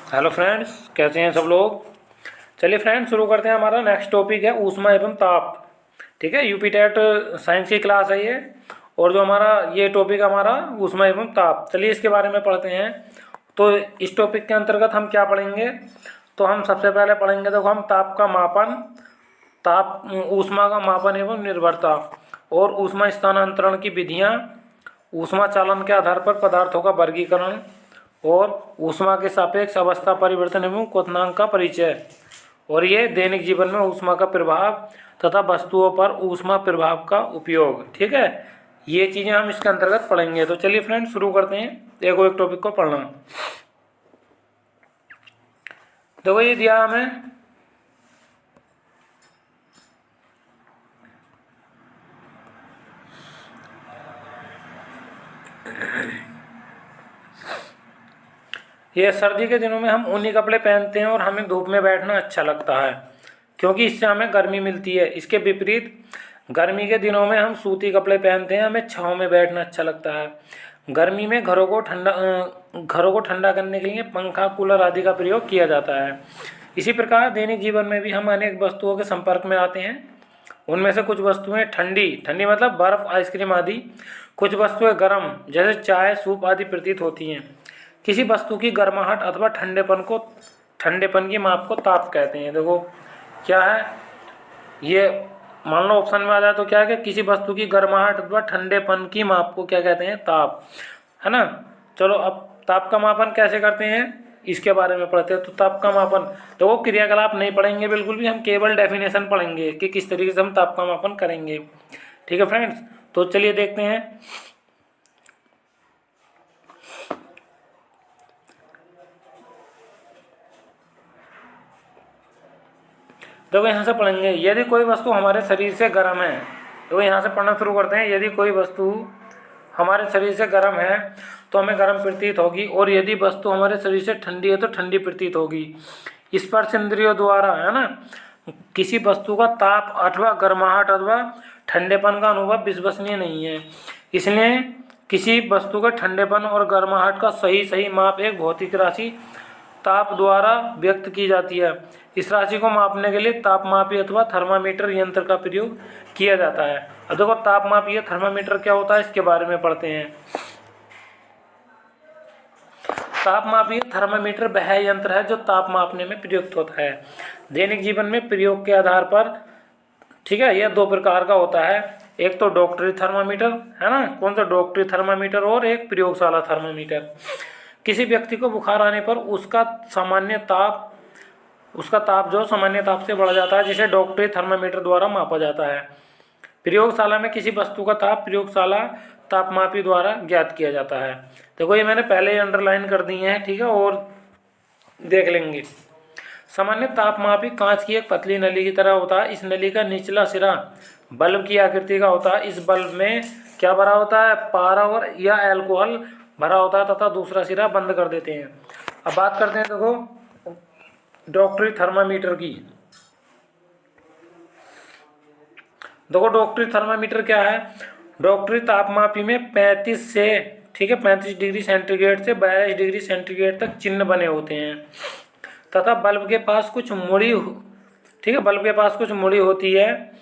Hello friends, कैसे हैं सब लोग। चलिए फ्रेंड्स, शुरू करते हैं। हमारा नेक्स्ट टॉपिक है ऊष्मा एवं ताप। ठीक है, यूपी टेट साइंस की क्लास है ये। और जो हमारा ये टॉपिक हमारा ऊष्मा एवं ताप, चलिए इसके बारे में पढ़ते हैं। तो इस टॉपिक के अंतर्गत हम क्या पढ़ेंगे, तो हम सबसे पहले पढ़ेंगे, देखो हम ताप का मापन, ताप ऊष्मा का मापन एवं निर्भरता, और ऊष्मा स्थानांतरण की विधियाँ, ऊष्मा चालन के आधार पर पदार्थों का वर्गीकरण, और ऊष्मा के सापेक्ष अवस्था परिवर्तन एवं क्वथनांक का परिचय, और ये दैनिक जीवन में ऊष्मा का प्रभाव तथा वस्तुओं पर ऊष्मा प्रभाव का उपयोग। ठीक है, ये चीज़ें हम इसके अंतर्गत पढ़ेंगे। तो चलिए फ्रेंड्स, शुरू करते हैं एक टॉपिक को पढ़ना। देखो ये दिया हमें, ये सर्दी के दिनों में हम ऊनी कपड़े पहनते हैं और हमें धूप में बैठना अच्छा लगता है, क्योंकि इससे हमें गर्मी मिलती है। इसके विपरीत गर्मी के दिनों में हम सूती कपड़े पहनते हैं, हमें छाँव में बैठना अच्छा लगता है। गर्मी में घरों को ठंडा करने के लिए पंखा, कूलर आदि का प्रयोग किया जाता है। इसी प्रकार दैनिक जीवन में भी हम अनेक वस्तुओं के संपर्क में आते हैं। उनमें से कुछ वस्तुएं ठंडी ठंडी मतलब बर्फ़, आइसक्रीम आदि। कुछ वस्तुएं गर्म, जैसे चाय, सूप आदि प्रतीत होती हैं। किसी वस्तु की गर्माहट अथवा ठंडेपन की माप को ताप कहते हैं। देखो क्या है ये, मान लो ऑप्शन में आ जाए तो क्या है कि किसी वस्तु की गर्माहट अथवा ठंडेपन की माप को क्या कहते हैं, ताप, है ना। चलो अब ताप का मापन कैसे करते हैं इसके बारे में पढ़ते हैं। तो ताप का मापन, तो वो क्रियाकलाप नहीं पढ़ेंगे बिल्कुल भी, हम केवल डेफिनेशन पढ़ेंगे कि किस तरीके से हम ताप का मापन करेंगे। ठीक है फ्रेंड्स, तो चलिए देखते हैं। देखो यहाँ से पढ़ेंगे, यदि कोई वस्तु हमारे शरीर से गर्म है, तो यहाँ से पढ़ना शुरू करते हैं। यदि कोई वस्तु हमारे शरीर से गर्म है तो हमें गर्म प्रतीत होगी, और यदि वस्तु हमारे शरीर से ठंडी है तो ठंडी प्रतीत होगी। स्पर्श इंद्रियों द्वारा, है ना, किसी वस्तु का ताप अथवा गर्माहट अथवा ठंडेपन का अनुभव विश्वसनीय नहीं है। इसलिए किसी वस्तु के ठंडेपन और गर्माहट का सही माप एक भौतिक राशि ताप द्वारा व्यक्त की जाती है। इस राशि को मापने के लिए तापमापी अथवा थर्मामीटर यंत्र का प्रयोग किया जाता है। अब देखो तापमापी थर्मामीटर क्या होता है इसके बारे में पढ़ते हैं। तापमापी थर्मामीटर वह यंत्र है जो ताप मापने में प्रयुक्त होता है। दैनिक जीवन में प्रयोग के आधार पर, ठीक है, यह दो प्रकार का होता है। एक तो डॉक्टरी थर्मामीटर, है ना, कौन सा, डॉक्टरी थर्मामीटर, और एक प्रयोगशाला थर्मामीटर। किसी व्यक्ति को बुखार आने पर उसका ताप जो सामान्य ताप से बढ़ जाता है, जिसे डॉक्टरी थर्मामीटर द्वारा मापा जाता है। प्रयोगशाला में किसी वस्तु का ताप प्रयोगशाला तापमापी द्वारा ज्ञात किया जाता है। देखो ये मैंने पहले ही अंडरलाइन कर दी है, ठीक है, और देख लेंगे। सामान्य तापमापी कांच की एक पतली नली की तरह होता है। इस नली का निचला सिरा बल्ब की आकृति का होता है। इस बल्ब में क्या भरा होता है, पारा और या एल्कोहल भरा होता है, तथा दूसरा सिरा बंद कर देते हैं। अब बात करते हैं देखो डॉक्टरी थर्मामीटर की। देखो डॉक्टरी थर्मामीटर क्या है, डॉक्टरी तापमापी में 35 से, ठीक है, 35 डिग्री सेंटीग्रेड से 42 डिग्री सेंटीग्रेड तक चिन्ह बने होते हैं, तथा बल्ब के पास कुछ मुड़ी, ठीक है, बल्ब के पास कुछ मुड़ी होती है,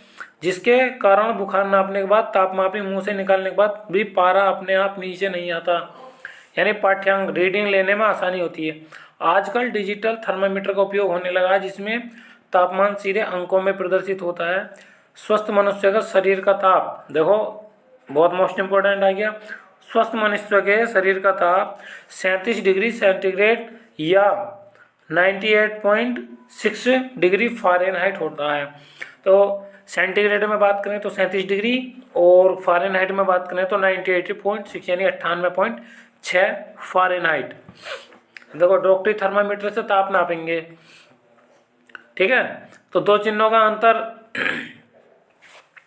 जिसके कारण बुखार नापने के बाद तापमापी मुंह से निकालने के बाद भी पारा अपने आप नीचे नहीं आता, यानी पाठ्यांक रीडिंग लेने में आसानी होती है। आजकल डिजिटल थर्मामीटर का उपयोग होने लगा है, जिसमें तापमान सीधे अंकों में प्रदर्शित होता है। स्वस्थ मनुष्य का शरीर का ताप, देखो बहुत मोस्ट इम्पोर्टेंट आ गया, स्वस्थ मनुष्य के शरीर का ताप 37 डिग्री सेंटीग्रेड या 98.6 डिग्री फ़ारेनहाइट होता है। तो सेंटीग्रेड में बात करें तो 37 डिग्री, और फ़ारेनहाइट में बात करें तो 98.6 यानी 98.6 फ़ारेनहाइट। देखो डॉक्टरी थर्मामीटर से ताप नापेंगे, ठीक है, तो दो चिन्हों का अंतर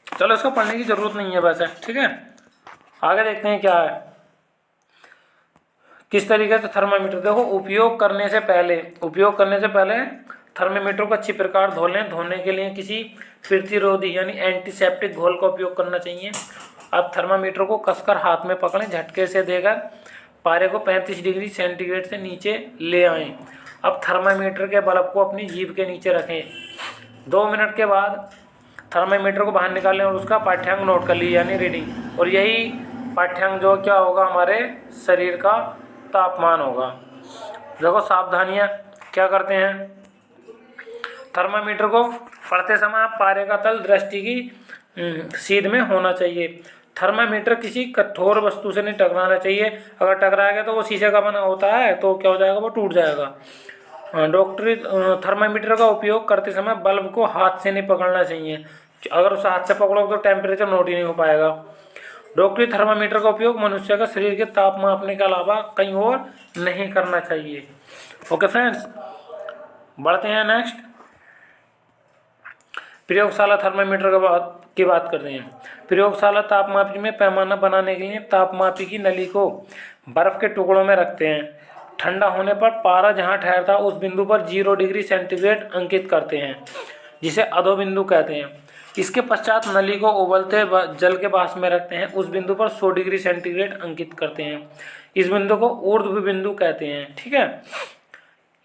चलो इसको पढ़ने की जरूरत नहीं है वैसे, ठीक है। आगे देखते हैं क्या है, किस तरीके से थर्मामीटर, देखो उपयोग करने से पहले थर्मामीटर को अच्छी प्रकार धो लें। धोने के लिए किसी प्रतिरोधी यानी एंटीसेप्टिक घोल का उपयोग करना चाहिए। अब थर्मामीटर को कसकर हाथ में पकड़ें, झटके से देकर पारे को 35 डिग्री सेंटीग्रेड से नीचे ले आएं। अब थर्मामीटर के बल्ब को अपनी जीभ के नीचे रखें। 2 मिनट के बाद थर्मामीटर को बाहर निकालें और उसका पाठ्यांक नोट कर लीजिए, यानी रीडिंग। और यही पाठ्यांक जो क्या होगा, हमारे शरीर का तापमान होगा। देखो सावधानियाँ क्या करते हैं, थर्मामीटर को पढ़ते समय आप पारे का तल दृष्टि की सीध में होना चाहिए। थर्मामीटर किसी कठोर वस्तु से नहीं टकराना चाहिए। अगर टकराएगा तो वो शीशे का बना होता है, तो क्या हो जाएगा, वो टूट जाएगा। डॉक्टरी थर्मामीटर का उपयोग करते समय बल्ब को हाथ से नहीं पकड़ना चाहिए। अगर उसे हाथ से पकड़ोगे तो टेम्परेचर नोट ही नहीं हो पाएगा। डॉक्टरी थर्मामीटर का उपयोग मनुष्य का शरीर के ताप मापने के अलावा कहीं और नहीं करना चाहिए। ओके फ्रेंड्स, बढ़ते हैं नेक्स्ट। प्रयोगशाला थर्मामीटर की बात करते हैं। प्रयोगशाला तापमापी में पैमाना बनाने के लिए तापमापी की नली को बर्फ के टुकड़ों में रखते हैं। ठंडा होने पर पारा जहां ठहरता है उस बिंदु पर 0 डिग्री सेंटीग्रेड अंकित करते हैं, जिसे अधो बिंदु कहते हैं। इसके पश्चात नली को उबलते जल के पास में रखते हैं। उस बिंदु पर 100 डिग्री सेंटीग्रेड अंकित करते हैं। इस बिंदु को ऊर्ध्व बिंदु कहते हैं। ठीक है,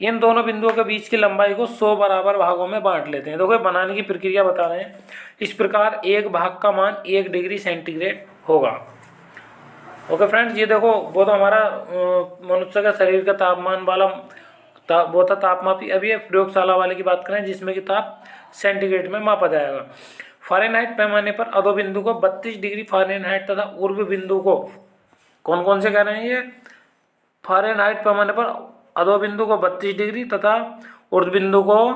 इन दोनों बिंदुओं के बीच की लंबाई को 100 बराबर भागों में बांट लेते हैं। देखो बनाने की प्रक्रिया बता रहे हैं। इस प्रकार एक भाग का मान 1 डिग्री सेंटीग्रेड होगा। ओके फ्रेंड्स, ये देखो वो तो हमारा मनुष्य का शरीर का तापमान वाला वो था तापमापी। अभी ये प्रयोगशाला वाले की बात करें जिसमें कि ताप सेंटीग्रेड में मापा जाएगा। फ़ारेनहाइट पैमाने पर अधो बिंदु को 32 डिग्री फ़ारेनहाइट तथा ऊर्ध्व बिंदु को कौन कौन से कह रहे हैं ये, फ़ारेनहाइट पैमाने पर अधो बिंदु को 32 डिग्री तथा ऊर्ध्व बिंदु को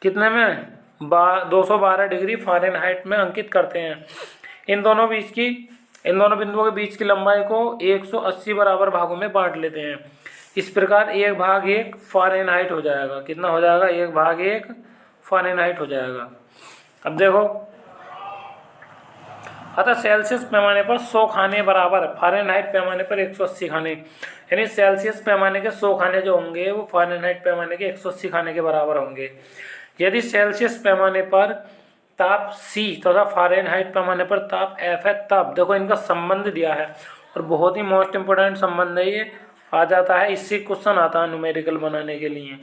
कितने में 212 डिग्री फ़ारेनहाइट में अंकित करते हैं। इन दोनों बिंदुओं के बीच की लंबाई को 180 बराबर भागों में बांट लेते हैं। इस प्रकार 1/1 फ़ारेनहाइट हो जाएगा। कितना हो जाएगा, 1/1 फ़ारेनहाइट हो जाएगा। अब देखो, अतः सेल्सियस पैमाने पर 100 खाने बराबर फ़ारेनहाइट पैमाने पर 180 खाने, यानी सेल्सियस पैमाने के 100 खाने जो होंगे वो फ़ारेनहाइट पैमाने के 180 खाने के बराबर होंगे। यदि सेल्सियस पैमाने पर ताप C तथा फ़ारेनहाइट पैमाने पर ताप F है, तब देखो इनका संबंध दिया है और बहुत ही मोस्ट इम्पोर्टेंट संबंध है ये, आ जाता है इससे क्वेश्चन आता है न्यूमेरिकल बनाने के लिए।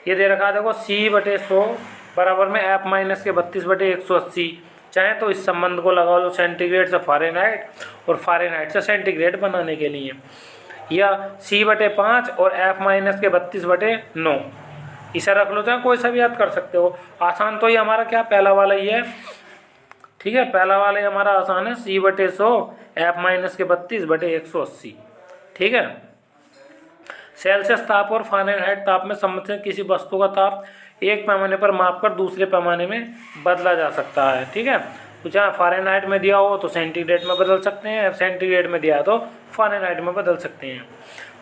ये दे रखा है देखो, C/100 बराबर में F माइनस के 32/180। चाहे तो इस संबंध को लगा लो सेंटीग्रेड से फ़ारेनहाइट और फ़ारेनहाइट से सेंटीग्रेड बनाने के लिए, या C/5 और F माइनस के 32/9 इसे रख लो, चाहे कोई सा भी याद कर सकते हो। आसान तो ये हमारा क्या पहला वाला ही है। ठीक है, पहला वाला ही हमारा आसान है, C/100 F माइनस के 32/180। ठीक है, सेल्सियस ताप और फ़ारेनहाइट ताप में संबंध से किसी वस्तु का ताप एक पैमाने पर मापकर दूसरे पैमाने में बदला जा सकता है। ठीक है, तो चाहे फ़ारेनहाइट में दिया हो तो सेंटीग्रेड में बदल सकते हैं, सेंटीग्रेड में दिया तो फ़ारेनहाइट में बदल सकते हैं।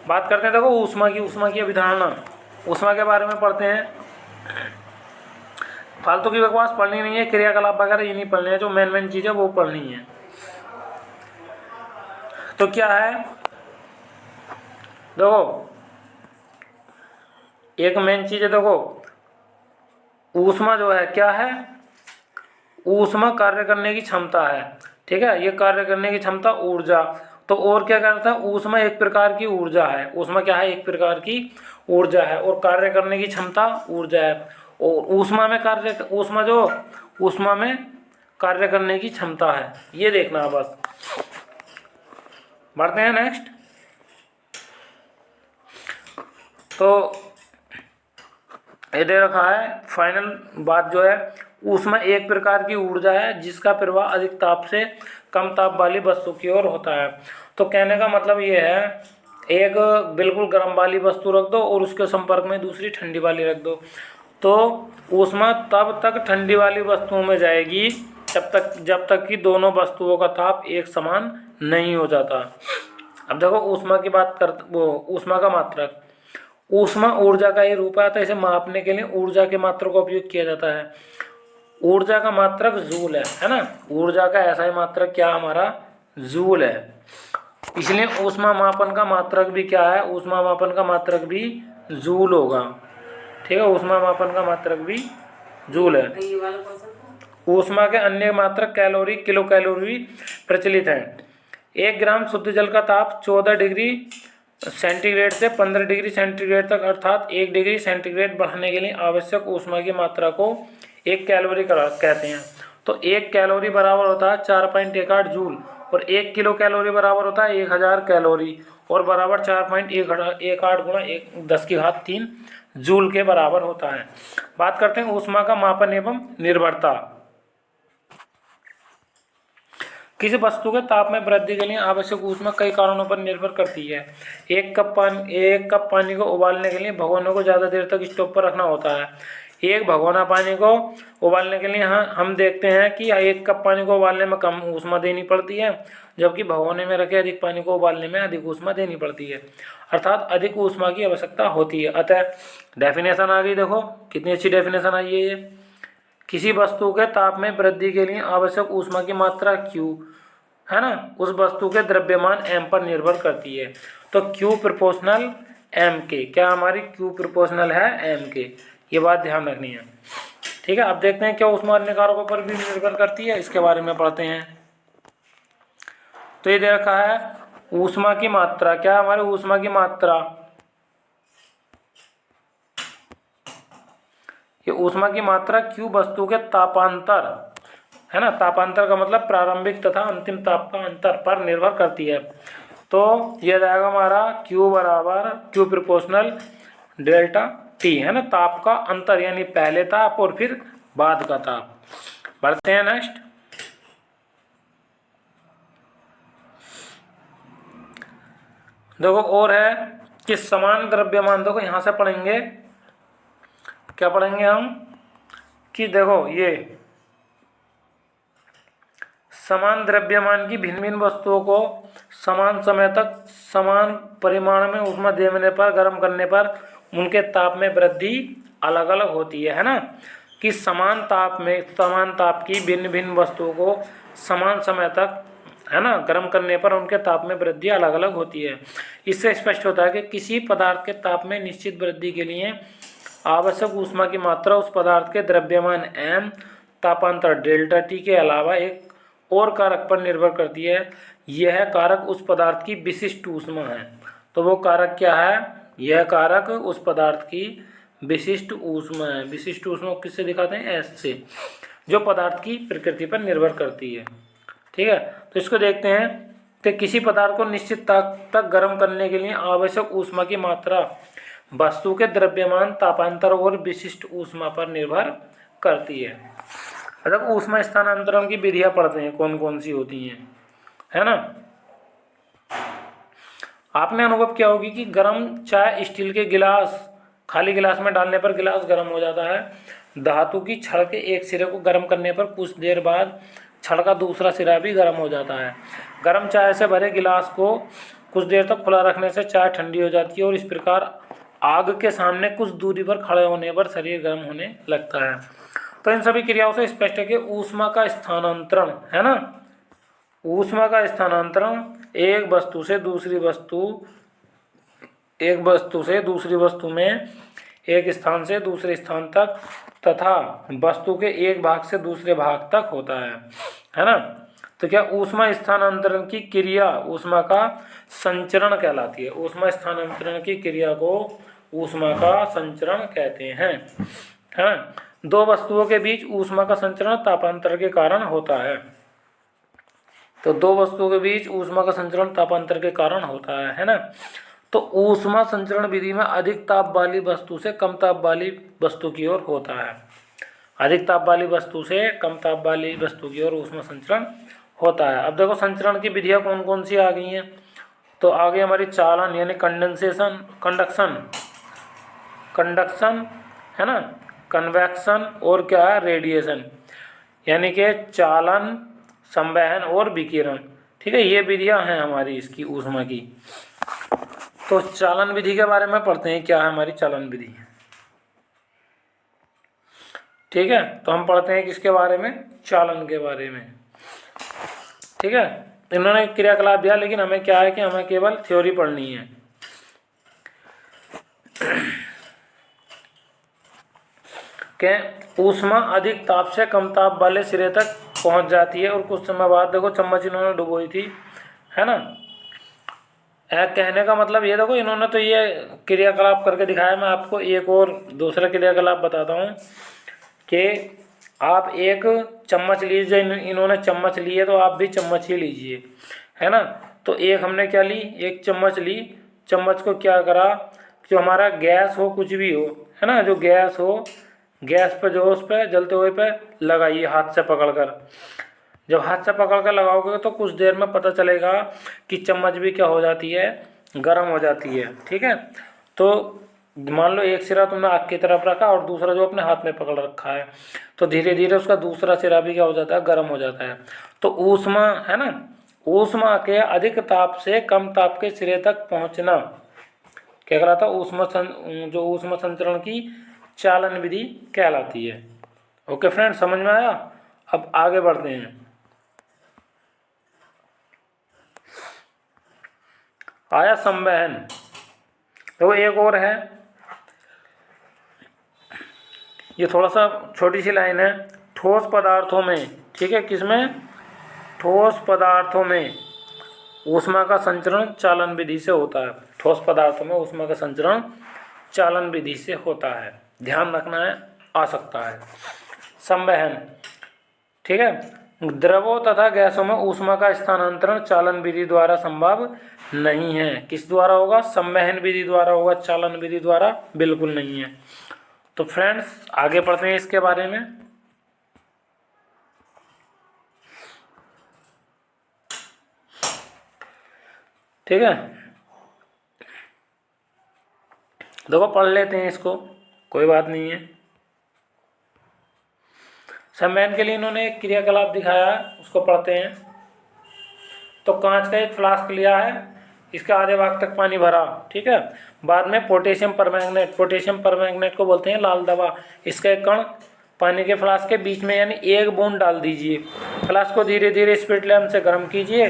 बात करते हैं देखो ऊष्मा की अवधारणा, ऊष्मा के बारे में पढ़ते हैं। फालतू की बकवास पढ़नी नहीं है, क्रियाकलाप वगैरह ये नहीं पढ़नी है, जो मेन चीज़ है वो पढ़नी है। तो क्या है, देखो एक मेन चीज़ है, देखो ऊष्मा जो है क्या है, ऊष्मा कार्य करने की क्षमता है। ठीक है, ये कार्य करने की क्षमता ऊर्जा, तो और क्या करता है, ऊष्मा एक प्रकार की ऊर्जा है। ऊष्मा क्या है, एक प्रकार की ऊर्जा है और कार्य करने की क्षमता ऊर्जा है। और ऊष्मा में कार्य करने की क्षमता है, ये देखना बस। बढ़ते हैं नेक्स्ट। तो ये दे रखा है फाइनल बात जो है, ऊष्मा एक प्रकार की ऊर्जा है जिसका प्रवाह अधिक ताप से कम ताप वाली वस्तु की ओर होता है। तो कहने का मतलब ये है, एक बिल्कुल गर्म वाली वस्तु रख दो और उसके संपर्क में दूसरी ठंडी वाली रख दो, तो ऊष्मा तब तक ठंडी वाली वस्तुओं में जाएगी जब तक कि दोनों वस्तुओं का ताप एक समान नहीं हो जाता। अब देखो ऊष्मा की बात ऊष्मा का मात्रक, ऊष्मा ऊर्जा का ही रूप है, तो इसे मापने के लिए ऊर्जा के मात्रक का उपयोग किया जाता है। ऊर्जा का मात्रक जूल है ना, ऊर्जा का ऐसा ही मात्रक क्या हमारा जूल है। इसलिए ऊष्मा मापन का मात्रक भी क्या है, ऊष्मा मापन का मात्रक भी जूल होगा। ठीक है, ऊष्मा मापन का मात्रक भी जूल है। ऊष्मा के अन्य मात्रक कैलोरी, किलो कैलोरी प्रचलित हैं। 1 ग्राम शुद्ध जल का ताप 14 डिग्री सेंटीग्रेड से 15 डिग्री सेंटीग्रेड तक अर्थात 1 डिग्री सेंटीग्रेड बढ़ाने के लिए आवश्यक ऊष्मा की मात्रा को 1 कैलोरी कहते हैं। तो 1 कैलोरी बराबर होता है 4.18 जूल और 1 किलो कैलोरी बराबर होता है 1000 कैलोरी और बराबर 4.18 गुणा 10⁻³ जूल के बराबर होता है। बात करते हैं ऊष्मा का मापन एवं निर्भरता। किसी वस्तु के ताप में वृद्धि के लिए आवश्यक ऊष्मा कई कारणों पर निर्भर करती है। एक कप पानी को उबालने के लिए भगोने को ज़्यादा देर तक स्टोव पर रखना होता है। एक भगोना पानी को उबालने के लिए हम देखते हैं कि 1 कप पानी को उबालने में कम ऊष्मा देनी पड़ती है, जबकि भगोने में रखे अधिक पानी को उबालने में अधिक ऊष्मा देनी पड़ती है, अर्थात अधिक ऊष्मा की आवश्यकता होती है। अतः डेफिनेशन आ गई, देखो कितनी अच्छी डेफिनेशन आई है ये। किसी वस्तु के ताप में वृद्धि के लिए आवश्यक ऊष्मा की मात्रा Q है ना, उस वस्तु के द्रव्यमान m पर निर्भर करती है। तो Q प्रोपोर्शनल m के, क्या हमारी Q प्रोपोर्शनल है m के, ये बात ध्यान रखनी है। ठीक है, अब देखते हैं क्या ऊष्मा अन्य कारकों पर भी निर्भर करती है, इसके बारे में पढ़ते हैं। तो ये दे रखा है ऊष्मा की मात्रा, क्या हमारी ऊष्मा की मात्रा, ये ऊष्मा की मात्रा Q वस्तु के तापांतर है ना, तापांतर का मतलब प्रारंभिक तथा अंतिम ताप का अंतर पर निर्भर करती है। तो यह जाएगा हमारा Q बराबर Q प्रोपोर्शनल डेल्टा T है ना, ताप का अंतर यानी पहले ताप और फिर बाद का ताप। बढ़ते हैं नेक्स्ट। देखो और है कि समान द्रव्यमान, देखो यहाँ से पढ़ेंगे, क्या पढ़ेंगे हम कि देखो ये समान द्रव्यमान की भिन्न भिन्न वस्तुओं को समान समय तक समान परिमाण में ऊष्मा देने पर, गर्म करने पर उनके ताप में वृद्धि अलग अलग होती है ना, कि समान ताप की भिन्न भिन्न वस्तुओं को समान समय तक है ना गर्म करने पर उनके ताप में वृद्धि अलग अलग होती है। इससे स्पष्ट होता है कि किसी पदार्थ के ताप में निश्चित वृद्धि के लिए आवश्यक ऊष्मा की मात्रा उस पदार्थ के द्रव्यमान m, तापांतर डेल्टा T के अलावा एक और कारक पर निर्भर करती है। यह कारक उस पदार्थ की विशिष्ट ऊष्मा है। तो वो कारक क्या है, यह कारक उस पदार्थ की विशिष्ट ऊष्मा है। विशिष्ट ऊष्मा किससे दिखाते हैं, S से, जो पदार्थ की प्रकृति पर निर्भर करती है। ठीक है, तो इसको देखते हैं कि किसी पदार्थ को निश्चित ताप तक गर्म करने के लिए आवश्यक ऊष्मा की मात्रा वस्तु के द्रव्यमान, तापांतर और विशिष्ट ऊष्मा पर निर्भर करती है। अब ऊष्मा स्थानांतरण की विधियां पढ़ते हैं कौन कौन सी होती हैं, है ना। आपने अनुभव किया होगी कि गर्म चाय स्टील के गिलास, खाली गिलास में डालने पर गिलास गर्म हो जाता है। धातु की छड़ के एक सिरे को गर्म करने पर कुछ देर बाद छड़ का दूसरा सिरा भी गर्म हो जाता है। गर्म चाय से भरे गिलास को कुछ देर तक खुला रखने से चाय ठंडी हो जाती है और इस प्रकार आग के सामने कुछ दूरी पर खड़े होने पर शरीर गर्म होने लगता है। तो इन सभी क्रियाओं से स्पष्ट है कि ऊष्मा का स्थानांतरण है ना, ऊष्मा का स्थानांतरण एक वस्तु से दूसरी वस्तु में, एक स्थान से दूसरे स्थान तक तथा वस्तु के एक भाग से दूसरे भाग तक होता है ना। तो क्या ऊष्मा स्थानांतरण की क्रिया ऊष्मा का संचरण कहलाती है। ऊष्मा स्थानांतरण की क्रिया को ऊष्मा का संचरण कहते हैं, है ना। दो वस्तुओं के बीच ऊष्मा का संचरण तापांतर के कारण होता है। तो दो वस्तुओं के बीच ऊष्मा का संचरण तापांतर के कारण होता है ना। तो ऊष्मा संचरण विधि में अधिक ताप वाली वस्तु से कम ताप वाली वस्तु की ओर होता है। अधिक ताप वाली वस्तु से कम ताप वाली वस्तु की ओर ऊष्मा संचरण होता है। अब देखो संचरण की विधियां कौन कौन सी आ गई हैं। तो आगे हमारी चालन यानी कंडक्शन है ना, कन्वेक्शन और क्या है रेडिएशन, यानी कि चालन, संवहन और विकिरण। ठीक है, ये विधियां हैं हमारी इसकी ऊष्मा की। तो चालन विधि के बारे में पढ़ते हैं, क्या है हमारी चालन विधि। ठीक है, तो हम पढ़ते हैं किसके बारे में, चालन के बारे में। ठीक है, इन्होंने क्रियाकलाप दिया लेकिन हमें क्या है कि हमें केवल थ्योरी पढ़नी है। कि ऊष्मा अधिक ताप से कम ताप वाले सिरे तक पहुंच जाती है और कुछ समय बाद देखो चम्मच इन्होंने डुबोई थी, है ना, कहने का मतलब ये, देखो इन्होंने तो ये क्रियाकलाप करके दिखाया, मैं आपको एक और दूसरा क्रियाकलाप बताता हूँ कि आप एक चम्मच लीजिए, इन्होंने चम्मच ली है तो आप भी चम्मच ही लीजिए, है ना। तो एक हमने क्या ली, एक चम्मच ली, चम्मच को क्या करा, जो हमारा गैस हो कुछ भी हो, है ना, जो गैस हो, गैस पे जो उस पे जलते हुए पे लगाइए हाथ से पकड़कर। जब हाथ से पकड़ कर लगाओगे तो कुछ देर में पता चलेगा कि चम्मच भी क्या हो जाती है, गर्म हो जाती है, ठीक है। तो मान लो एक सिरा तुमने आग की तरफ रखा और दूसरा जो अपने हाथ में पकड़ रखा है, तो धीरे धीरे उसका दूसरा सिरा भी क्या हो जाता है, गर्म हो जाता है। तो ऊष्मा, है ना, ऊष्मा के अधिक ताप से कम ताप के सिरे तक पहुंचना क्या कहलाता है, जो ऊष्मा संचरण की चालन विधि कहलाती है। ओके फ्रेंड, समझ में आया। अब आगे बढ़ते हैं। आया संवहन, तो एक और है, ये थोड़ा सा छोटी सी लाइन है। ठोस पदार्थों में, ठीक है, किसमें, ठोस पदार्थों में ऊष्मा का संचरण चालन विधि से होता है। ठोस पदार्थों में ऊष्मा का संचरण चालन विधि से होता है, ध्यान रखना है, आ सकता है। संवहन, ठीक है, द्रवों तथा गैसों में ऊष्मा का स्थानांतरण चालन विधि द्वारा संभव नहीं है। किस द्वारा होगा, संवहन विधि द्वारा होगा, चालन विधि द्वारा बिल्कुल नहीं है। तो फ्रेंड्स आगे पढ़ते हैं इसके बारे में। ठीक है, देखो पढ़ लेते हैं इसको, कोई बात नहीं है। संवहन के लिए इन्होंने एक क्रियाकलाप दिखाया है, उसको पढ़ते हैं। तो कांच का एक फ्लास्क लिया है, इसका आधे भाग तक पानी भरा, ठीक है। बाद में पोटेशियम परमैंगनेट को बोलते हैं लाल दवा, इसका एक कण पानी के फ्लास्क के बीच में यानी एक बूंद डाल दीजिए। फ्लास्क को धीरे धीरे स्पिरिट लैंप से गर्म कीजिए,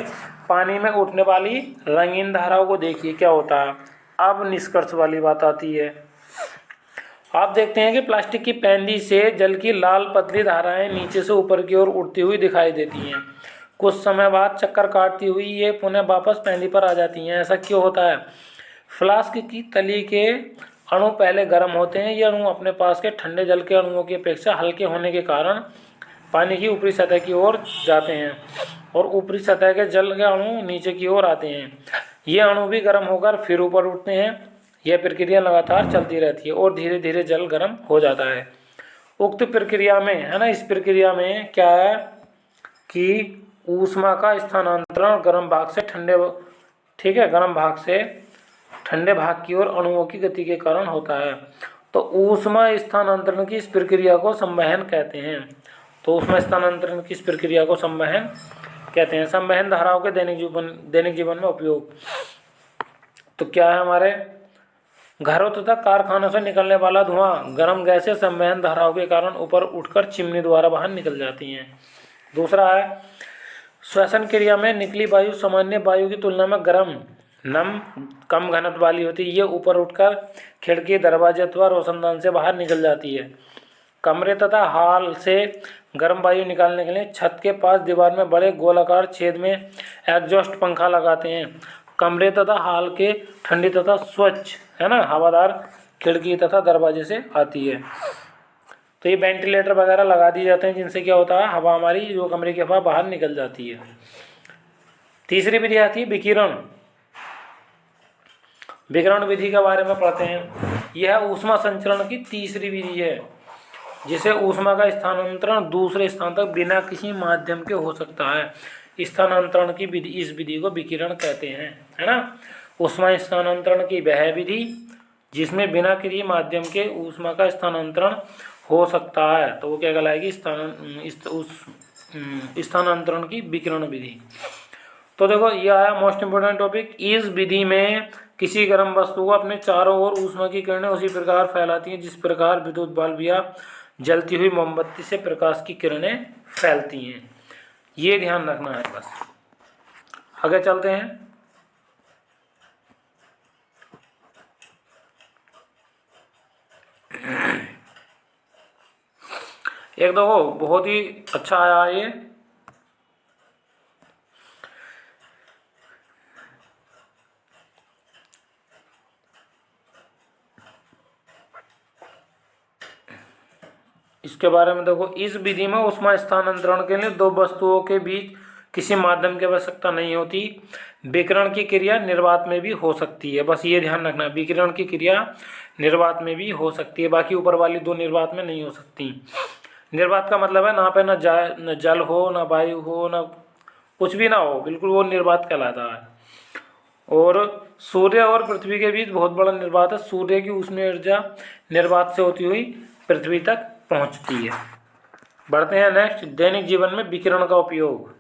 पानी में उठने वाली रंगीन धाराओं को देखिए क्या होता है। अब निष्कर्ष वाली बात आती है। आप देखते हैं कि प्लास्टिक की पैंदी से जल की लाल पतली धाराएं नीचे से ऊपर की ओर उड़ती हुई दिखाई देती हैं। कुछ समय बाद चक्कर काटती हुई ये पुनः वापस पैंदी पर आ जाती हैं। ऐसा क्यों होता है? फ्लास्क की तली के अणु पहले गर्म होते हैं। ये अणु अपने पास के ठंडे जल के अणुओं की अपेक्षा हल्के होने के कारण पानी की ऊपरी सतह की ओर जाते हैं और ऊपरी सतह के जल के अणु नीचे की ओर आते हैं। ये अणु भी गर्म होकर फिर ऊपर उठते हैं। यह प्रक्रिया लगातार चलती रहती है और धीरे धीरे जल गर्म हो जाता है। उक्त प्रक्रिया में, है ना, इस प्रक्रिया में क्या है कि ऊष्मा का स्थानांतरण गर्म भाग से ठंडे, ठीक है, गर्म भाग से ठंडे भाग की ओर अणुओं की गति के कारण होता है। तो ऊष्मा स्थानांतरण की इस प्रक्रिया को संवहन कहते हैं। तो ऊष्मा स्थानांतरण की इस प्रक्रिया को संवहन कहते हैं। संवहन धाराओं के दैनिक जीवन में उपयोग तो क्या है, हमारे घरों तथा कारखानों से निकलने वाला धुआं गर्म गैसें संवहन धाराओं के कारण ऊपर उठकर चिमनी द्वारा बाहर निकल जाती हैं। दूसरा है श्वसन क्रिया में निकली वायु सामान्य वायु की तुलना में गर्म, नम, कम घनत्व वाली होती है। ये ऊपर उठकर खिड़की, दरवाजे अथवा रोशनदान से बाहर निकल जाती है। कमरे तथा हॉल से गर्म वायु निकालने के लिए छत के पास दीवार में बड़े गोलाकार छेद में एग्जॉस्ट पंखा लगाते हैं। कमरे तथा हॉल के ठंडी तथा स्वच्छ, है ना, हवादार खिड़की तथा दरवाजे से आती है। तो ये वेंटिलेटर वगैरह लगा दिए जाते हैं जिनसे क्या होता है, हवा हमारी जो कमरे की हवा बाहर निकल जाती है। तीसरी विधि आती है विकिरण। विकिरण विधि के बारे में पढ़ते हैं। यह ऊष्मा संचरण की तीसरी विधि है जिसे ऊष्मा का स्थानांतरण दूसरे स्थान तक बिना किसी माध्यम के हो सकता है। स्थानांतरण की विधि, इस विधि को विकिरण कहते हैं, है ना। ऊष्मा स्थानांतरण की वह विधि जिसमें बिना किसी माध्यम के ऊष्मा का स्थानांतरण हो सकता है, तो वो क्या कहलाएगी, स्थानांतरण की विकिरण विधि। तो देखो ये आया मोस्ट इम्पोर्टेंट टॉपिक। इस विधि में किसी गर्म वस्तु को अपने चारों ओर ऊष्मा की किरणें उसी प्रकार फैलाती हैं जिस प्रकार विद्युत बल्ब या जलती हुई मोमबत्ती से प्रकाश की किरणें फैलती हैं। ये ध्यान रखना है बस। आगे चलते हैं। एक देखो बहुत ही अच्छा आया ये, इसके बारे में देखो, इस विधि में ऊष्मा स्थानांतरण के लिए दो वस्तुओं के बीच किसी माध्यम की आवश्यकता नहीं होती। विकिरण की क्रिया निर्वात में भी हो सकती है, बस ये ध्यान रखना, विकिरण की क्रिया निर्वात में भी हो सकती है, बाकी ऊपर वाली दो निर्वात में नहीं हो सकती। निर्वात का मतलब है ना पे न जल हो, ना वायु हो, ना कुछ भी ना हो, बिल्कुल वो निर्वात कहलाता है। और सूर्य और पृथ्वी के बीच बहुत बड़ा निर्वात है, सूर्य की ऊष्मीय ऊर्जा निर्वात से होती हुई पृथ्वी तक पहुंचती है। बढ़ते हैं नेक्स्ट, दैनिक जीवन में विकिरण का उपयोग।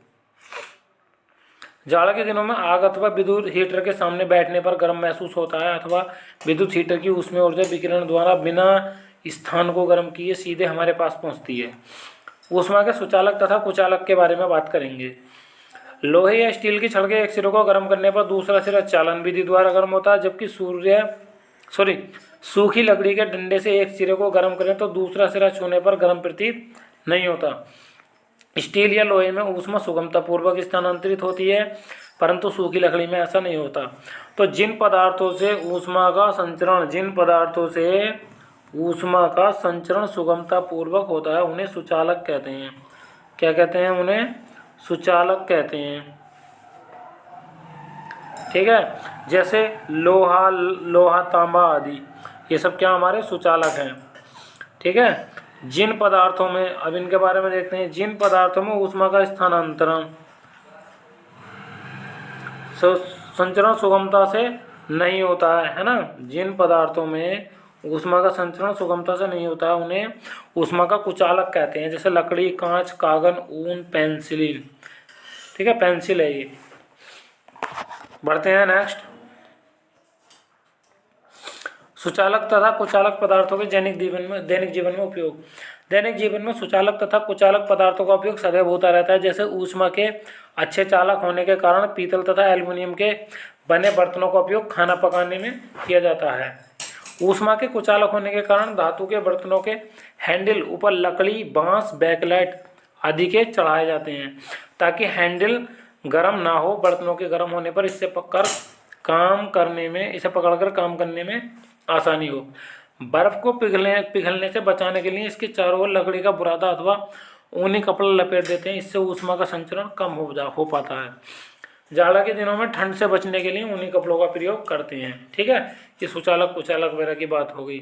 जाड़ के दिनों में आग अथवा विद्युत हीटर के सामने बैठने पर गर्म महसूस होता है, अथवा विद्युत हीटर की ऊष्मीय ऊर्जा विकिरण द्वारा बिना स्थान को गर्म किए सीधे हमारे पास पहुंचती है। ऊष्मा के सुचालक तथा कुचालक के बारे में बात करेंगे। लोहे या स्टील की छड़ के एक सिरे को गर्म करने पर दूसरा सिरा चालन विधि द्वारा गर्म होता है, जबकि सूखी लकड़ी के डंडे से एक सिरे को गर्म करें तो दूसरा सिरा छूने पर गर्म प्रतीत नहीं होता। स्टील या लोहे में ऊष्मा सुगमतापूर्वक स्थानांतरित होती है, परंतु सूखी लकड़ी में ऐसा नहीं होता। तो जिन पदार्थों से ऊष्मा का संचरण सुगमतापूर्वक होता है उन्हें सुचालक कहते हैं। क्या कहते हैं? उन्हें सुचालक कहते हैं। ठीक है, जैसे लोहा तांबा आदि, ये सब क्या हमारे सुचालक हैं। ठीक है, जिन पदार्थों में, अब इनके बारे में देखते हैं, जिन पदार्थों में ऊष्मा का स्थानांतरण संचरण सुगमता से नहीं होता है ना, जिन पदार्थों में ऊष्मा का संचरण सुगमता से नहीं होता है उन्हें ऊष्मा का कुचालक कहते हैं। जैसे लकड़ी, कांच, कागज, ऊन, पेंसिल। ठीक है, पेंसिल है ये। बढ़ते हैं नेक्स्ट, सुचालक तथा कुचालक पदार्थों के दैनिक जीवन में उपयोग। दैनिक जीवन में सुचालक तथा कुचालक पदार्थों का उपयोग सदैव होता रहता है। जैसे ऊष्मा के अच्छे चालक होने के कारण पीतल तथा एल्युमिनियम के बने बर्तनों का उपयोग खाना पकाने में किया जाता है। ऊष्मा के कुचालक होने के कारण धातु के बर्तनों के हैंडल ऊपर लकड़ी, बांस, बैकलाइट आदि के चढ़ाए जाते हैं ताकि हैंडल गर्म ना हो। बर्तनों के गर्म होने पर इसे पकड़कर काम करने में आसानी हो। बर्फ को पिघलने से बचाने के लिए इसके चारों ओर लकड़ी का बुरादा अथवा ऊनी कपड़ा लपेट देते हैं। इससे ऊष्मा का संचरण कम हो पाता है। जाड़ा के दिनों में ठंड से बचने के लिए ऊनी कपड़ों का प्रयोग करते हैं। ठीक है, ये सुचालक कुचालक वगैरह की बात हो गई।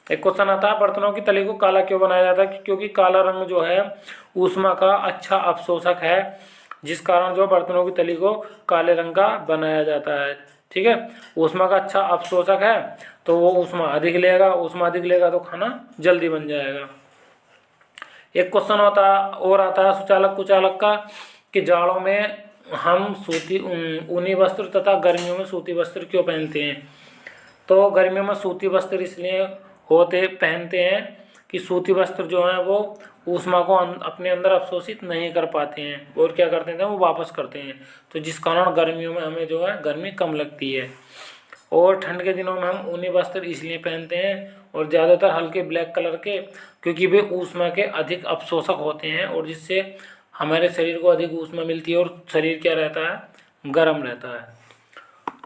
एक क्वेश्चन आता है, बर्तनों की तली को काला क्यों बनाया जाता है? क्योंकि काला रंग जो है ऊष्मा का अच्छा अवशोषक है, जिस कारण जो बर्तनों की तली को काले रंग का बनाया जाता है। ठीक है, ऊष्मा का अच्छा अवशोषक है तो वो ऊष्मा अधिक लेगा तो खाना जल्दी बन जाएगा। एक क्वेश्चन आता है सुचालक कुचालक का कि जाड़ों में हम ऊनी वस्त्र तथा गर्मियों में सूती वस्त्र क्यों पहनते हैं? तो गर्मियों में सूती वस्त्र इसलिए पहनते हैं कि सूती वस्त्र जो है वो ऊष्मा को अपने अंदर अवशोषित नहीं कर पाते हैं और क्या करते हैं वो वापस करते हैं, तो जिस कारण गर्मियों में हमें जो है गर्मी कम लगती है। और ठंड के दिनों में हम ऊनी वस्त्र इसलिए पहनते हैं और ज़्यादातर हल्के ब्लैक कलर के, क्योंकि वे ऊष्मा के अधिक अवशोषक होते हैं और जिससे हमारे शरीर को अधिक ऊष्मा मिलती है और शरीर क्या रहता है, गर्म रहता है।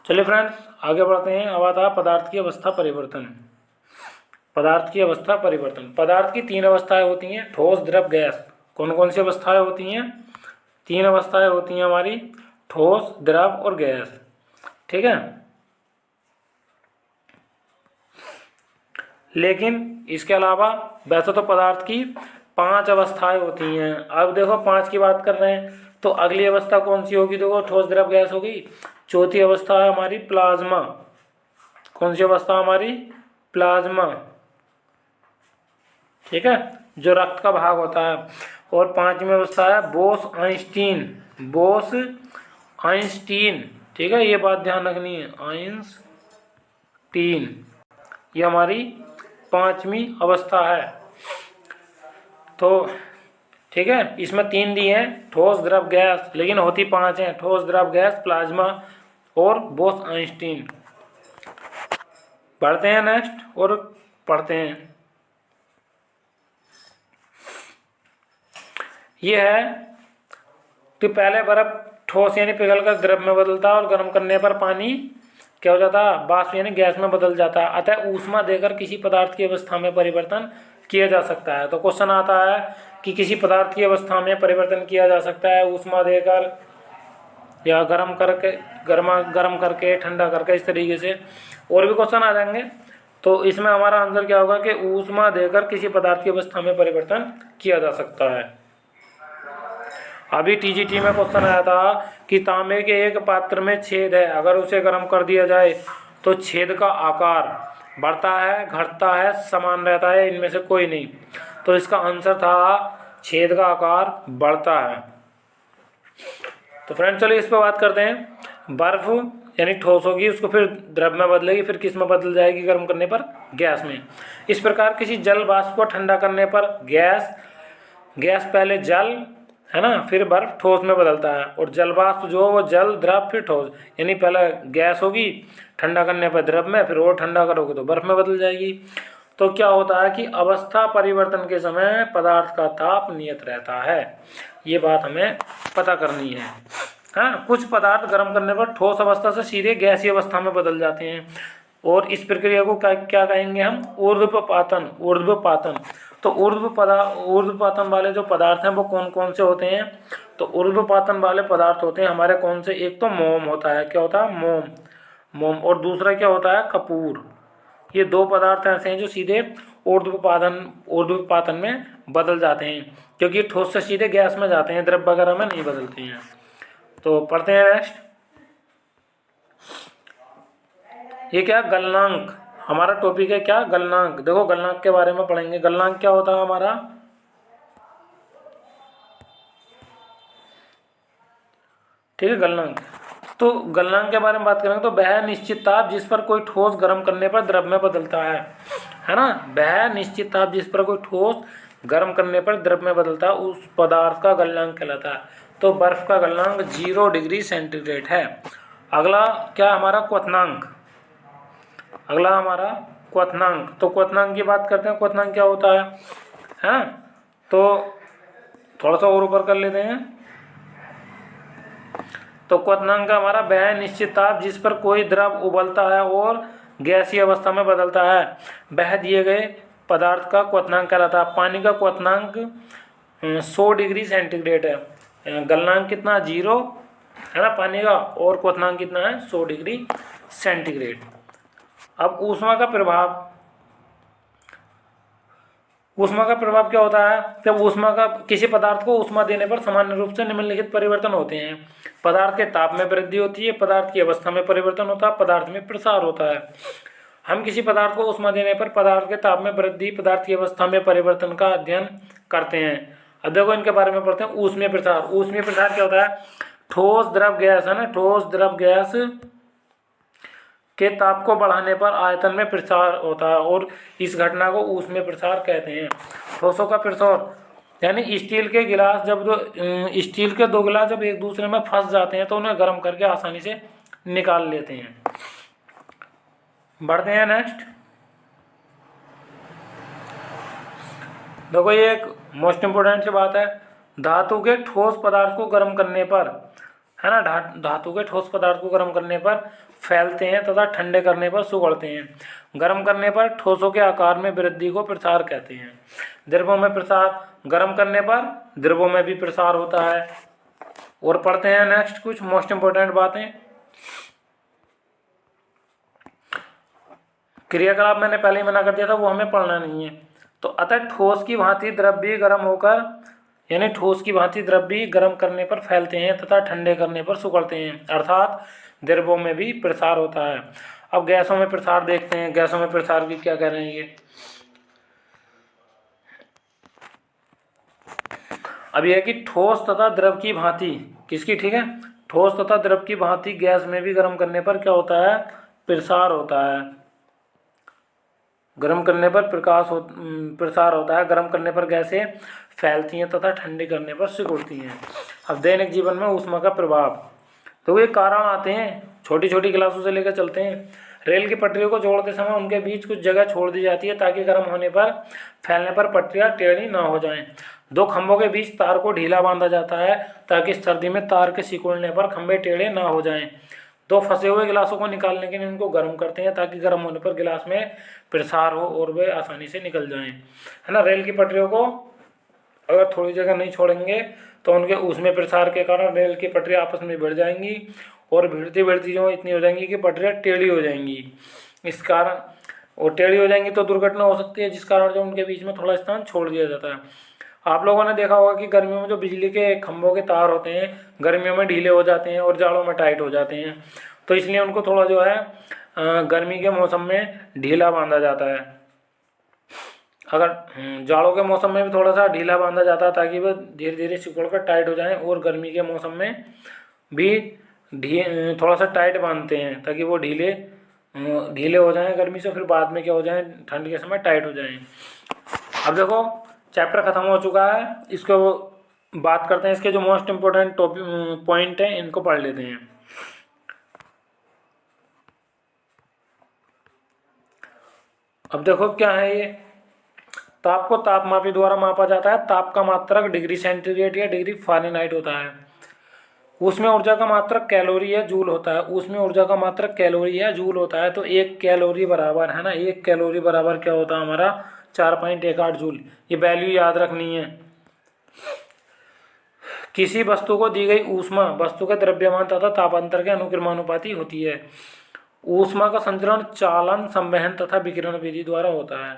चलिए फ्रेंड्स आगे बढ़ते हैं। अब आता है पदार्थ की अवस्था परिवर्तन। पदार्थ की अवस्था परिवर्तन, पदार्थ की तीन अवस्थाएं होती हैं, ठोस, द्रव, गैस। कौन कौन सी अवस्थाएं होती हैं? तीन अवस्थाएं होती हैं हमारी, ठोस, द्रव और गैस। ठीक है, लेकिन इसके अलावा वैसे तो पदार्थ की 5 अवस्थाएं होती हैं। अब देखो 5 की बात कर रहे हैं तो अगली अवस्था कौन सी होगी? देखो ठोस, द्रव, गैस होगी। चौथी अवस्था है हमारी प्लाज्मा। कौन सी अवस्था हमारी? प्लाज्मा। ठीक है, जो रक्त का भाग होता है। और 5वीं अवस्था है बोस आइंस्टीन। ठीक है, ये बात ध्यान रखनी है, आइंस्टीन, ये हमारी 5वीं अवस्था है। तो ठीक है, इसमें 3 दिए हैं, ठोस, द्रव, गैस, लेकिन होती 5 हैं, ठोस, द्रव, गैस, प्लाज्मा और बोस आइंस्टीन। बढ़ते हैं नेक्स्ट और पढ़ते हैं। ये है कि पहले बर्फ ठोस यानी पिघलकर द्रव में बदलता है और गर्म करने पर पानी क्या हो जाता है? वाष्प यानी गैस में बदल जाता है। अतः ऊष्मा देकर किसी पदार्थ की अवस्था में परिवर्तन किया जा सकता है। तो क्वेश्चन आता है कि किसी पदार्थ की अवस्था में परिवर्तन किया जा सकता है ऊष्मा देकर या गर्म करके ठंडा करके, इस तरीके से और भी क्वेश्चन आ जाएंगे। तो इसमें हमारा आंसर क्या होगा कि ऊष्मा देकर किसी पदार्थ की अवस्था में परिवर्तन किया जा सकता है। अभी टीजीटी में क्वेश्चन आया था कि तांबे के एक पात्र में छेद है, अगर उसे गर्म कर दिया जाए तो छेद का आकार बढ़ता है, घटता है, समान रहता है, इनमें से कोई नहीं। तो इसका आंसर था छेद का आकार बढ़ता है। तो फ्रेंड चलिए इस पर बात करते हैं। बर्फ यानी ठोस होगी, उसको फिर द्रव में बदलेगी, फिर किस में बदल जाएगी गर्म करने पर? गैस में। इस प्रकार किसी जल वाष्प को ठंडा करने पर गैस पहले जल है ना, फिर बर्फ ठोस में बदलता है, और जल वाष्प जो वो जल द्रव फिर ठोस, यानी पहले गैस होगी, ठंडा करने पर द्रव में, फिर और ठंडा करोगे तो बर्फ में बदल जाएगी। तो क्या होता है कि अवस्था परिवर्तन के समय पदार्थ का ताप नियत रहता है, ये बात हमें पता करनी है। हाँ, कुछ पदार्थ गर्म करने पर ठोस अवस्था से सीधे गैसीय अवस्था में बदल जाते हैं, और इस प्रक्रिया को क्या कहेंगे हम? ऊर्ध्वपातन। तो ऊर्ध्वपातन वाले जो पदार्थ हैं वो कौन कौन से होते हैं? तो ऊर्ध्वपातन वाले पदार्थ होते हैं हमारे कौन से? एक तो मोम होता है, क्या होता है? मोम। और दूसरा क्या होता है? कपूर। ये दो पदार्थ ऐसे हैं जो सीधे ऊर्ध्वपातन में बदल जाते हैं, क्योंकि ठोस से सीधे गैस में जाते हैं, द्रव वगैरह में नहीं बदलते हैं। तो पढ़ते हैं नेक्स्ट। ये क्या? गलनांक। हमारा टॉपिक है क्या? गलनांक। देखो गलनांक के बारे में पढ़ेंगे। गलनांक क्या होता है हमारा? ठीक है, गलनांक। तो गलनांक के बारे में बात करेंगे तो वह निश्चित ताप जिस पर कोई ठोस गर्म करने पर द्रव में बदलता है ना। वह निश्चित ताप जिस पर कोई ठोस गर्म करने पर द्रव में बदलता है उस पदार्थ का गलनांक कहलाता है। तो बर्फ का गलनांक 0 डिग्री सेंटीग्रेड है। अगला क्या हमारा? क्वथनांक। अगला हमारा क्वथनांक। तो क्वथनांक की बात करते हैं। क्वथनांक क्या होता है? तो थोड़ा सा और ऊपर कर लेते हैं। तो क्वथनांक का हमारा वह निश्चित ताप जिस पर कोई द्रव उबलता है और गैसीय अवस्था में बदलता है, वह दिए गए पदार्थ का क्वथनांक कहलाता है। पानी का क्वथनांक 100 डिग्री सेंटीग्रेड है। गलनांक कितना? 0 है ना पानी का, और क्वथनांक कितना है? 100 डिग्री सेंटीग्रेड। अब ऊष्मा का प्रभाव। ऊष्मा का प्रभाव क्या होता है? जब ऊष्मा का किसी पदार्थ को ऊष्मा देने पर सामान्य रूप से निम्नलिखित परिवर्तन होते हैं। पदार्थ के ताप में वृद्धि होती है, पदार्थ की अवस्था में परिवर्तन होता है, पदार्थ में प्रसार होता है। हम किसी पदार्थ को ऊष्मा देने पर पदार्थ के ताप में वृद्धि, पदार्थ की अवस्था में परिवर्तन का अध्ययन करते हैं। अब देखो इनके बारे में पढ़ते हैं। ऊष्मीय प्रसार। ऊष्मीय प्रसार क्या होता है? ठोस द्रव गैस है ना, ठोस द्रव गैस के ताप को बढ़ाने पर आयतन में प्रसार होता है, और इस घटना को ऊष्मीय प्रसार कहते हैं। ठोसों का प्रसार यानी स्टील के गिलास स्टील के दो गिलास जब एक दूसरे में फंस जाते हैं तो उन्हें गर्म करके आसानी से निकाल लेते हैं। बढ़ते हैं नेक्स्ट। देखो ये एक मोस्ट इम्पोर्टेंट सी बात है। धातु के ठोस पदार्थ को गर्म करने पर है ना, धातु के ठोस पदार्थ को गर्म करने पर फैलते हैं तथा ठंडे करने पर सिकुड़ते हैं। गर्म करने पर ठोसों के आकार में वृद्धि को प्रसार कहते हैं। द्रवों में प्रसार। गर्म करने पर द्रवों में भी प्रसार होता है। और पढ़ते हैं नेक्स्ट कुछ मोस्ट इम्पोर्टेंट बातें। क्रियाकलाप मैंने पहले ही मना कर दिया था, वो हमें पढ़ना नहीं है। तो अतः ठोस की भांति द्रव भी गर्म होकर यानी ठोस की भांति द्रव भी गर्म करने पर फैलते हैं तथा ठंडे करने पर सिकुड़ते हैं, अर्थात द्रवों में भी प्रसार होता है। अब गैसों में प्रसार देखते हैं। गैसों में प्रसार की क्या कह रहे हैं ये। अब यह है कि ठोस तथा द्रव की भांति किसकी? ठीक है, ठोस तथा द्रव की भांति गैस में भी गर्म करने पर क्या होता है? प्रसार होता है। गर्म करने पर प्रसार होता है। गर्म करने पर गैसें फैलती हैं तथा ठंडे करने पर सिकुड़ती हैं। अब दैनिक जीवन में ऊष्मा का प्रभाव। तो ये कारण आते हैं, छोटी छोटी क्लासों से लेकर चलते हैं। रेल की पटरियों को जोड़ते समय उनके बीच कुछ जगह छोड़ दी जाती है ताकि गर्म होने पर फैलने पर पटरियाँ टेढ़ी ना हो जाएं। दो खंभों के बीच तार को ढीला बांधा जाता है ताकि सर्दी में तार के सिकुड़ने पर खंभे टेढ़े ना हो जाएं। दो फंसे हुए गिलासों को निकालने के लिए इनको गर्म करते हैं ताकि गर्म होने पर गिलास में प्रसार हो और वे आसानी से निकल जाएं, है ना। रेल की पटरियों को अगर थोड़ी जगह नहीं छोड़ेंगे तो उनके उसमें प्रसार के कारण रेल की पटरियाँ आपस में भिड़ जाएंगी और भिड़ती भिड़ती जो इतनी हो जाएंगी कि पटरियाँ टेढ़ी हो जाएंगी। इस कारण और टेढ़ी हो जाएंगी तो दुर्घटना हो सकती है, जिस कारण जो उनके बीच में थोड़ा स्थान छोड़ दिया जाता है। आप लोगों ने देखा होगा कि गर्मियों में जो बिजली के खंभों के तार होते हैं गर्मियों में ढीले हो जाते हैं और जाड़ों में टाइट हो जाते हैं, तो इसलिए उनको थोड़ा जो है गर्मी के मौसम में ढीला बांधा जाता है। अगर जाड़ों के मौसम में भी थोड़ा सा ढीला बांधा जाता है ताकि वह धीरे धीरे सिकुड़ कर टाइट हो जाए, और गर्मी के मौसम में भी थोड़ा सा टाइट बांधते हैं ताकि वो ढीले ढीले हो जाएं गर्मी से, फिर बाद में क्या हो जाए ठंड के समय टाइट हो जाएं। अब देखो चैप्टर ख़त्म हो चुका है, इसको बात करते हैं इसके जो मोस्ट इम्पोर्टेंट टॉपिक पॉइंट हैं इनको पढ़ लेते हैं। अब देखो क्या है ये, ताप को तापमापी द्वारा मापा जाता है। ताप का मात्रक डिग्री सेंटीग्रेड या डिग्री फ़ारेनहाइट होता है। उसमें ऊर्जा का मात्रक कैलोरी या जूल होता है। उसमें ऊर्जा का मात्रक कैलोरी या जूल होता है। तो एक कैलोरी बराबर है ना, एक कैलोरी बराबर क्या होता है हमारा 4.18 जूल। ये वैल्यू याद रखनी है। किसी वस्तु को दी गई ऊष्मा वस्तु के द्रव्यमान तथा तापांतर के अनुक्रमानुपाती होती है। ऊष्मा का संचरण चालन, संवहन तथा विकिरण विधि द्वारा होता है।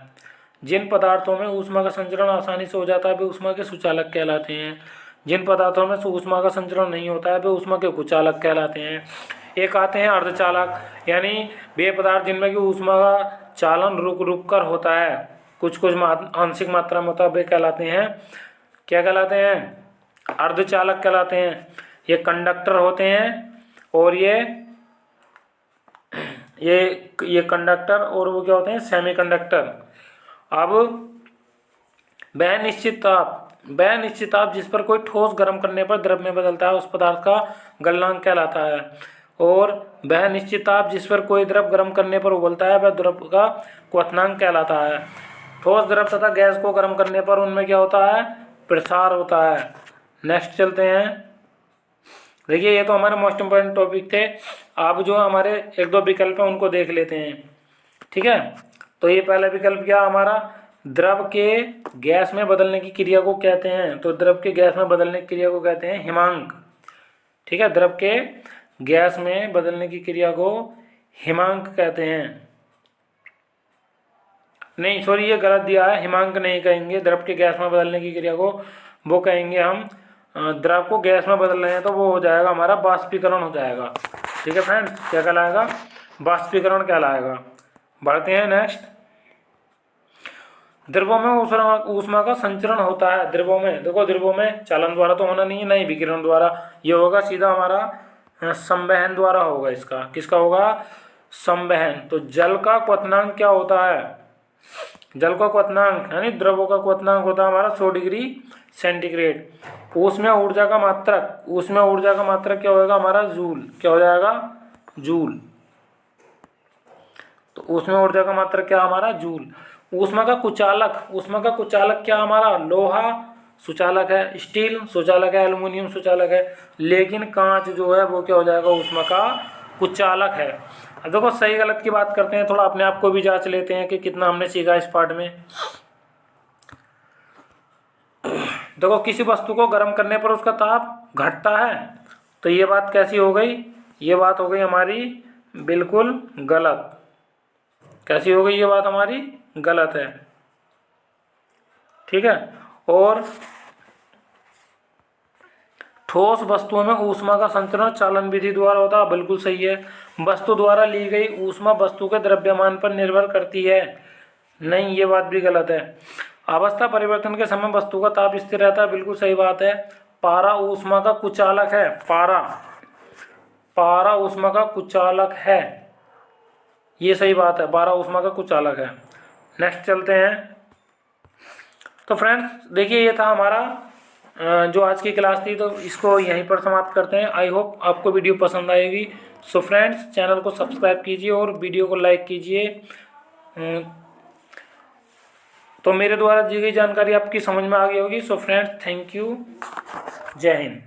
जिन पदार्थों में ऊष्मा का संचरण आसानी से हो जाता है वे ऊष्मा के सुचालक कहलाते हैं। जिन पदार्थों में ऊष्मा का संचरण नहीं होता है वे ऊष्मा के कुचालक कहलाते हैं। एक आते हैं अर्धचालक, यानी वे पदार्थ जिनमें कि ऊष्मा का चालन रुक रुक कर होता है, कुछ कुछ आंशिक मात्रा में होता है, वे कहलाते हैं, क्या कहलाते हैं, अर्धचालक कहलाते हैं। ये कंडक्टर होते हैं और ये कंडक्टर और वो क्या होते हैं, सेमीकंडक्टर। अब वह निश्चित ताप जिस पर कोई ठोस गर्म करने पर द्रव में बदलता है उस पदार्थ का गलनांक कहलाता है। और वह निश्चित ताप जिस पर कोई द्रव गर्म करने पर उबलता है वह द्रव का क्वथनांक कहलाता है। ठोस द्रव तथा गैस को गर्म करने पर उनमें क्या होता है, प्रसार होता है। नेक्स्ट चलते हैं। देखिए ये तो हमारे मोस्ट इम्पोर्टेंट टॉपिक थे। आप जो हमारे एक दो विकल्प हैं उनको देख लेते हैं, ठीक है। तो ये पहला विकल्प क्या हमारा, द्रव के गैस में बदलने की क्रिया को कहते हैं, तो द्रव के गैस में बदलने की क्रिया को कहते हैं हिमांक, ठीक है। द्रव के गैस में बदलने की क्रिया को हिमांक कहते हैं। नहीं सॉरी, ये गलत दिया है, हिमांक नहीं कहेंगे। द्रव के गैस में बदलने की क्रिया को वो कहेंगे हम, द्रव को गैस में बदल रहे हैं तो वो हो जाएगा हमारा बाष्पीकरण हो जाएगा, ठीक है फ्रेंड्स। क्या कहलाएगा, बाष्पीकरण कहलाएगा। बढ़ते हैं नेक्स्ट। द्रवों में ऊष्मा का संचरण होता है। द्रवों में देखो, द्रवों में चालन द्वारा तो होना नहीं है, नहीं विकिरण द्वारा, ये होगा सीधा हमारा संवहन द्वारा होगा। इसका किसका होगा, संवहन। तो जल का क्वथनांक क्या होता है, जल का क्वथनांक यानी द्रवों का क्वथनांक होता है हमारा 100 डिग्री सेंटीग्रेड। उसमें ऊर्जा का मात्रक क्या होगा हमारा, जूल। क्या हो जाएगा, जूल। तो उसमें ऊर्जा का मात्रक क्या हमारा, जूल। ऊष्मा का कुचालक क्या हमारा, लोहा सुचालक है, स्टील सुचालक है, एल्युमिनियम सुचालक है, लेकिन कांच जो है वो क्या हो जाएगा, ऊष्मा का कुचालक है। अब देखो सही गलत की बात करते हैं, थोड़ा अपने आप को भी जांच लेते हैं कि कितना हमने सीखा इस पार्ट में। देखो किसी वस्तु को गर्म करने पर उसका ताप घटता है, तो ये बात कैसी हो गई, ये बात हो गई हमारी बिल्कुल गलत। कैसी हो गई ये बात हमारी, गलत है, ठीक है। और ठोस वस्तुओं में ऊष्मा का संचरण चालन विधि द्वारा होता है, बिल्कुल सही है। वस्तु द्वारा ली गई ऊष्मा वस्तु के द्रव्यमान पर निर्भर करती है, नहीं ये बात भी गलत है। अवस्था परिवर्तन के समय वस्तु का ताप स्थिर रहता है, बिल्कुल सही बात है। पारा ऊष्मा का कुचालक है, पारा ऊष्मा का कुचालक है, ये सही बात है, पारा ऊष्मा का कुचालक है। नेक्स्ट चलते हैं। तो फ्रेंड्स देखिए ये था हमारा जो आज की क्लास थी, तो इसको यहीं पर समाप्त करते हैं। आई होप आपको वीडियो पसंद आएगी। सो फ्रेंड्स चैनल को सब्सक्राइब कीजिए और वीडियो को लाइक कीजिए। तो मेरे द्वारा दी गई जानकारी आपकी समझ में आ गई होगी। सो फ्रेंड्स थैंक यू, जय हिंद।